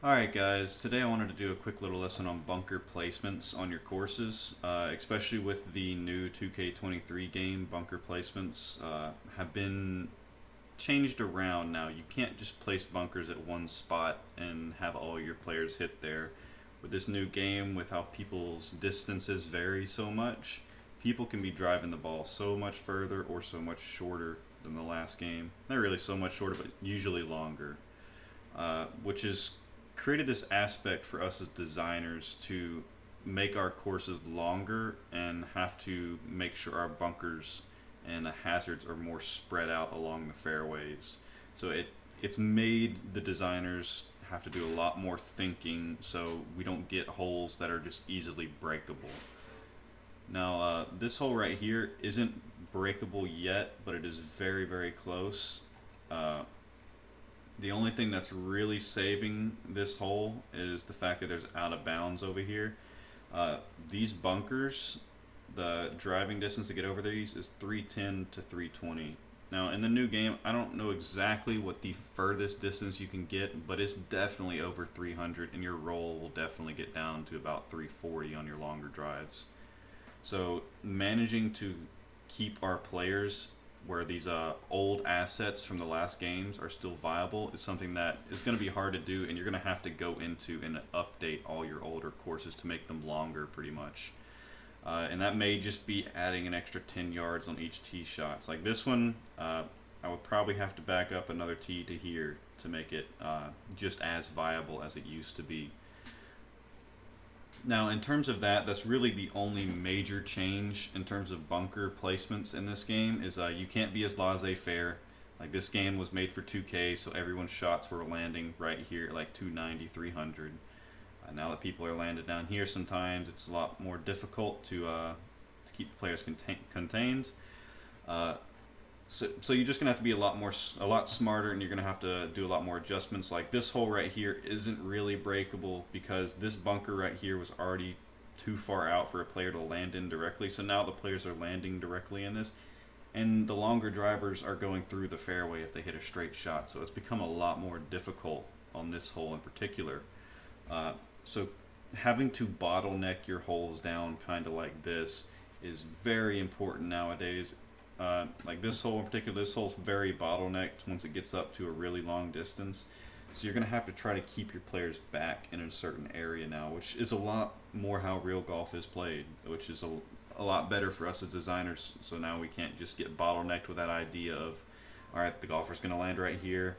Alright guys, today I wanted to do a quick little lesson on bunker placements on your courses, especially with the new 2K23 game. Bunker placements have been changed around now. You can't just place bunkers at one spot and have all your players hit there. With this new game, with how people's distances vary so much, people can be driving the ball so much further or so much shorter than the last game. Not really so much shorter, but usually longer. Which is created this aspect for us as designers to make our courses longer and have to make sure our bunkers and the hazards are more spread out along the fairways. So it's made the designers have to do a lot more thinking so we don't get holes that are just easily breakable. Now this hole right here isn't breakable yet, but it is very, very close. The only thing that's really saving this hole is the fact that there's out of bounds over here. These bunkers, the driving distance to get over these is 310 to 320. Now in the new game, I don't know exactly what the furthest distance you can get, but it's definitely over 300, and your roll will definitely get down to about 340 on your longer drives. So managing to keep our players where these old assets from the last games are still viable is something that is going to be hard to do, and you're going to have to go into and update all your older courses to make them longer pretty much. And that may just be adding an extra 10 yards on each tee shots. Like this one, I would probably have to back up another tee to here to make it just as viable as it used to be. Now, in terms of that, that's really the only major change in terms of bunker placements in this game is you can't be as laissez-faire. Like this game was made for 2K, so everyone's shots were landing right here at like 290, 300. Now that people are landed down here, sometimes it's a lot more difficult to keep the players contained. So you're just gonna have to be a lot smarter, and you're gonna have to do a lot more adjustments. Like this hole right here isn't really breakable because this bunker right here was already too far out for a player to land in directly. So now the players are landing directly in this, and the longer drivers are going through the fairway if they hit a straight shot. So it's become a lot more difficult on this hole in particular. So having to bottleneck your holes down kind of like this is very important nowadays. Like this hole in particular, this hole's very bottlenecked once it gets up to a really long distance. So you're going to have to try to keep your players back in a certain area now, which is a lot more how real golf is played, which is a lot better for us as designers. So now we can't just get bottlenecked with that idea of, all right, the golfer's going to land right here,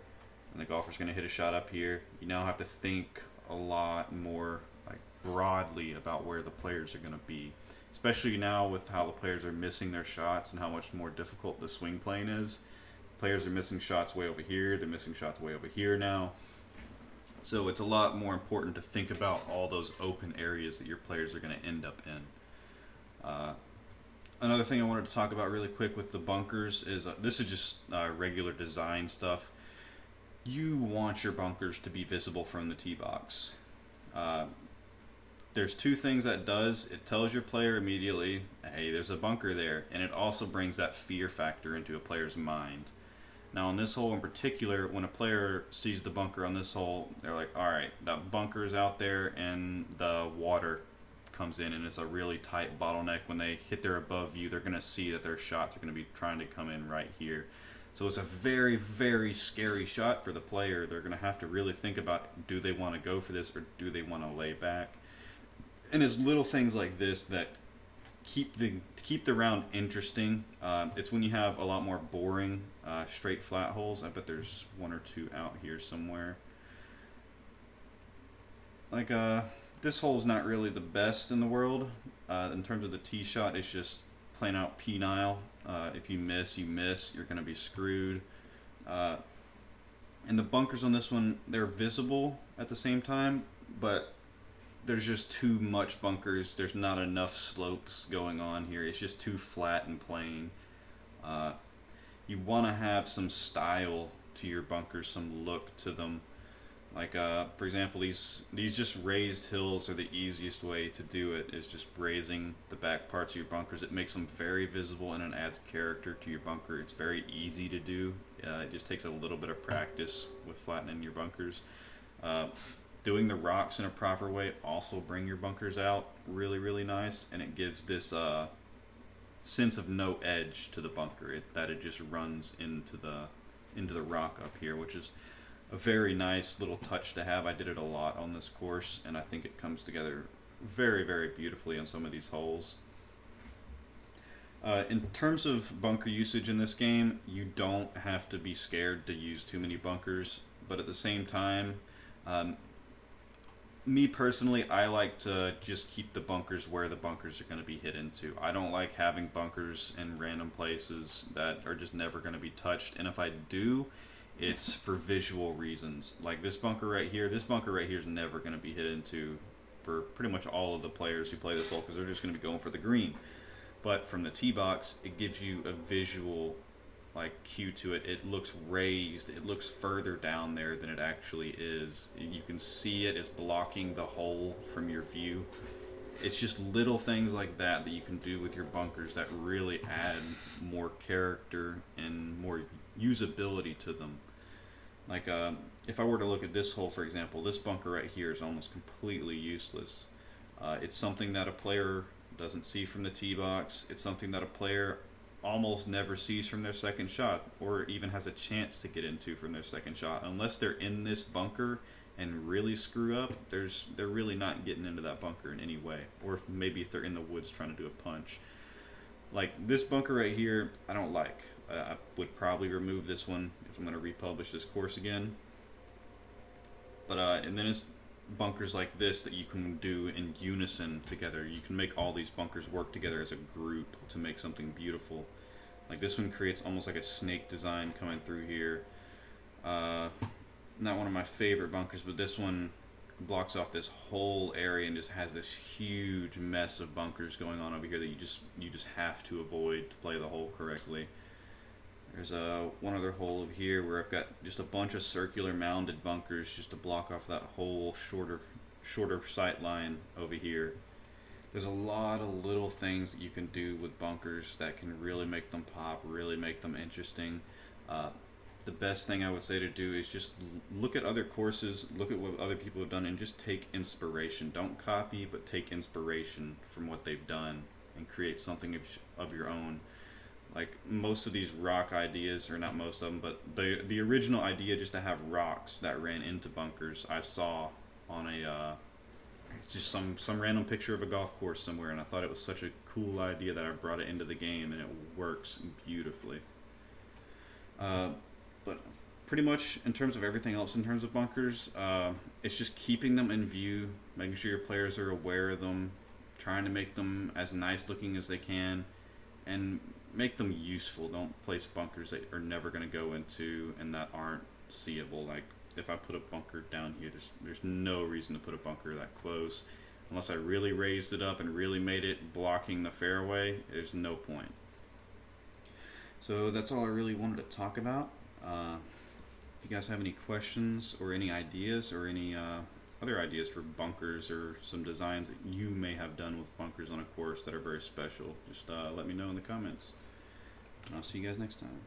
and the golfer's going to hit a shot up here. You now have to think a lot more like broadly about where the players are going to be. Especially now with how the players are missing their shots and how much more difficult the swing plane is. Players are missing shots way over here, they're missing shots way over here now. So it's a lot more important to think about all those open areas that your players are going to end up in. Another thing I wanted to talk about really quick with the bunkers is, this is just regular design stuff. You want your bunkers to be visible from the tee box. There's two things that does. It tells your player immediately, hey, there's a bunker there, and it also brings that fear factor into a player's mind. Now on this hole in particular, when a player sees the bunker on this hole, they're like, alright, that bunker is out there and the water comes in and it's a really tight bottleneck. When they hit their above view, they're going to see that their shots are going to be trying to come in right here. So it's a very, very scary shot for the player. They're going to have to really think about, do they want to go for this or do they want to lay back? And it's little things like this that keep the round interesting. It's when you have a lot more boring straight flat holes. I bet there's one or two out here somewhere. Like this hole's not really the best in the world in terms of the tee shot. It's just plain out penile. If you miss, you miss. You're going to be screwed. And the bunkers on this one, they're visible at the same time, but there's just too much bunkers. There's not enough slopes going on here. It's just too flat and plain. You want to have some style to your bunkers, some look to them. Like for example, these just raised hills are the easiest way to do it, is just raising the back parts of your bunkers. It makes them very visible and it adds character to your bunker. It's very easy to do. It just takes a little bit of practice with flattening your bunkers. doing the rocks in a proper way also bring your bunkers out really, really nice, and it gives this sense of no edge to the bunker. That it just runs into the rock up here, which is a very nice little touch to have. I did it a lot on this course, and I think it comes together very, very beautifully on some of these holes. In terms of bunker usage in this game, you don't have to be scared to use too many bunkers, but at the same time, me personally, I like to just keep the bunkers where the bunkers are going to be hit into. I don't like having bunkers in random places that are just never going to be touched, and if I do, it's for visual reasons. Like this bunker right here is never going to be hit into for pretty much all of the players who play this hole, because they're just going to be going for the green. But from the tee box, it gives you a visual like cue to it. It looks raised. It looks further down there than it actually is. You can see it as blocking the hole from your view. It's just little things like that that you can do with your bunkers that really add more character and more usability to them. Like if I were to look at this hole, for example, this bunker right here is almost completely useless. It's something that a player doesn't see from the tee box. It's something that a player almost never sees from their second shot, or even has a chance to get into from their second shot. Unless they're in this bunker and really screw up, they're really not getting into that bunker in any way. Or maybe if they're in the woods trying to do a punch. Like this bunker right here, I don't like. I would probably remove this one if I'm going to republish this course again. But and then it's bunkers like this that you can do in unison together. You can make all these bunkers work together as a group to make something beautiful. Like this one creates almost like a snake design coming through here. Not one of my favorite bunkers, but this one blocks off this whole area and just has this huge mess of bunkers going on over here that you just have to avoid to play the hole correctly. There's one other hole over here where I've got just a bunch of circular mounded bunkers just to block off that whole shorter sight line over here. There's a lot of little things that you can do with bunkers that can really make them pop, really make them interesting. The best thing I would say to do is just look at other courses, look at what other people have done, and just take inspiration. Don't copy, but take inspiration from what they've done and create something of your own. Like most of these rock ideas, or not most of them, but the original idea just to have rocks that ran into bunkers, I saw on it's just some random picture of a golf course somewhere, and I thought it was such a cool idea that I brought it into the game, and it works beautifully. But pretty much in terms of everything else in terms of bunkers, it's just keeping them in view, making sure your players are aware of them, trying to make them as nice looking as they can, and make them useful. Don't place bunkers that are never going to go into and that aren't seeable. Like if I put a bunker down here, there's no reason to put a bunker that close. Unless I really raised it up and really made it blocking the fairway, there's no point. So that's all I really wanted to talk about. If you guys have any questions or any ideas or any other ideas for bunkers or some designs that you may have done with bunkers on a course that are very special, just let me know in the comments. And I'll see you guys next time.